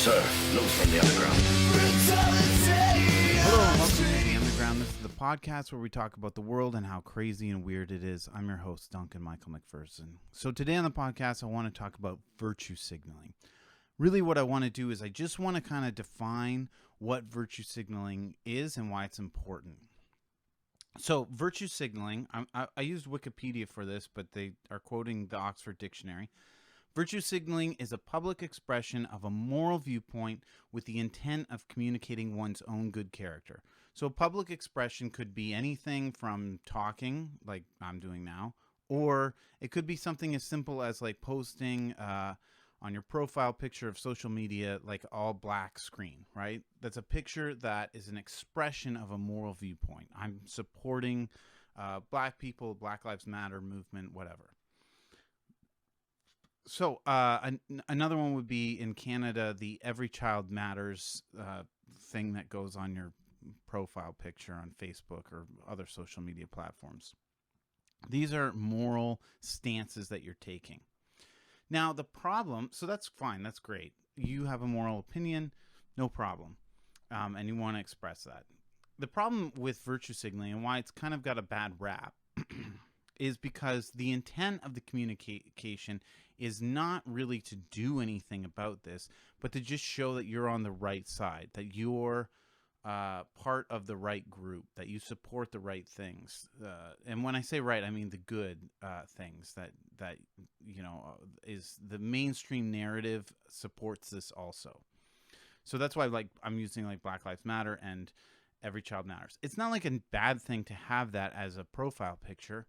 sir. News from the underground. Hello and welcome to The Underground. This is the podcast where we talk about the world and how crazy and weird it is. I'm your host, Duncan Michael McPherson. So today on the podcast, I want to talk about virtue signaling. Really what I want to do is I just want to kind of define what virtue signaling is and why it's important. So virtue signaling, I used Wikipedia for this, but they are quoting the Oxford Dictionary. Virtue signaling is a public expression of a moral viewpoint with the intent of communicating one's own good character. So a public expression could be anything from talking, like I'm doing now, or it could be something as simple as like posting on your profile picture of social media, like all black screen, right? That's a picture that is an expression of a moral viewpoint. I'm supporting black people, Black Lives Matter movement, whatever. So another one would be in Canada, the Every Child Matters thing that goes on your profile picture on Facebook or other social media platforms. These are moral stances that you're taking. Now, the problem, so that's fine, that's great. You have a moral opinion, no problem, and you want to express that. The problem with virtue signaling and why it's kind of got a bad rap is because the intent of the communication is not really to do anything about this, but to just show that you're on the right side, that you're part of the right group, that you support the right things. And when I say right, I mean the good things that you know is the mainstream narrative supports this also. So that's why I'm using like Black Lives Matter and Every Child Matters. It's not like a bad thing to have that as a profile picture.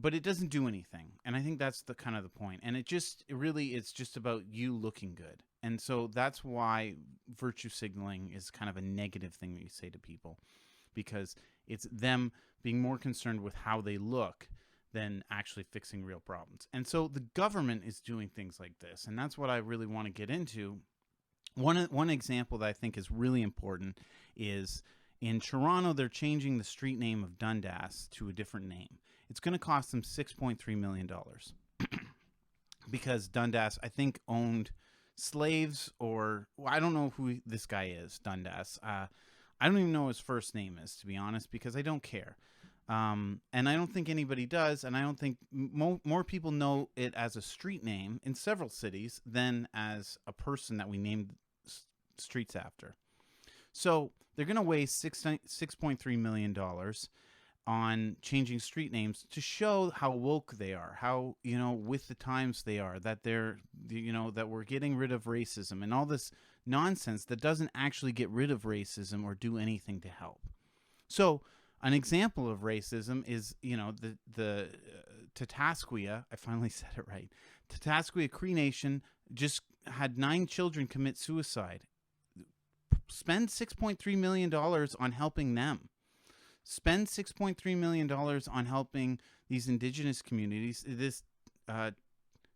But it doesn't do anything. And I think that's the kind of the point. And it's just about you looking good. And so that's why virtue signaling is kind of a negative thing that you say to people, because it's them being more concerned with how they look than actually fixing real problems. And so the government is doing things like this. And that's what I really want to get into. One example that I think is really important is in Toronto, they're changing the street name of Dundas to a different name. It's going to cost them $6.3 million because Dundas, I think, owned slaves I don't know who this guy is, Dundas. I don't even know what his first name is, to be honest, because I don't care. And I don't think anybody does, and I don't think more people know it as a street name in several cities than as a person that we named streets after. So they're going to waste $6.3 million on changing street names to show how woke they are, how, with the times they are, that that we're getting rid of racism and all this nonsense that doesn't actually get rid of racism or do anything to help. So an example of racism is, the Tatasquia, I finally said it right, Tatasquia Cree Nation just had 9 children commit suicide. Spend $6.3 million on helping them. Spend $6.3 million on helping these indigenous communities. This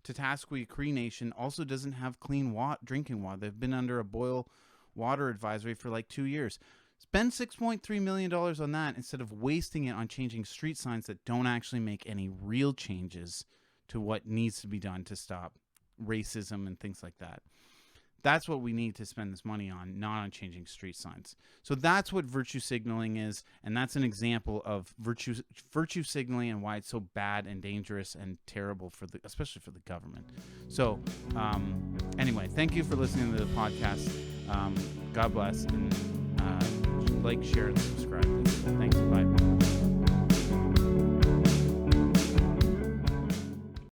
Tatasquia Cree Nation also doesn't have clean drinking water. They've been under a boil water advisory for like 2 years. Spend $6.3 million on that instead of wasting it on changing street signs that don't actually make any real changes to what needs to be done to stop racism and things like that. That's what we need to spend this money on, not on changing street signs. So that's what virtue signaling is, and that's an example of virtue signaling and why it's so bad and dangerous and terrible especially for the government. So anyway, thank you for listening to the podcast. God bless, and like, share, and subscribe.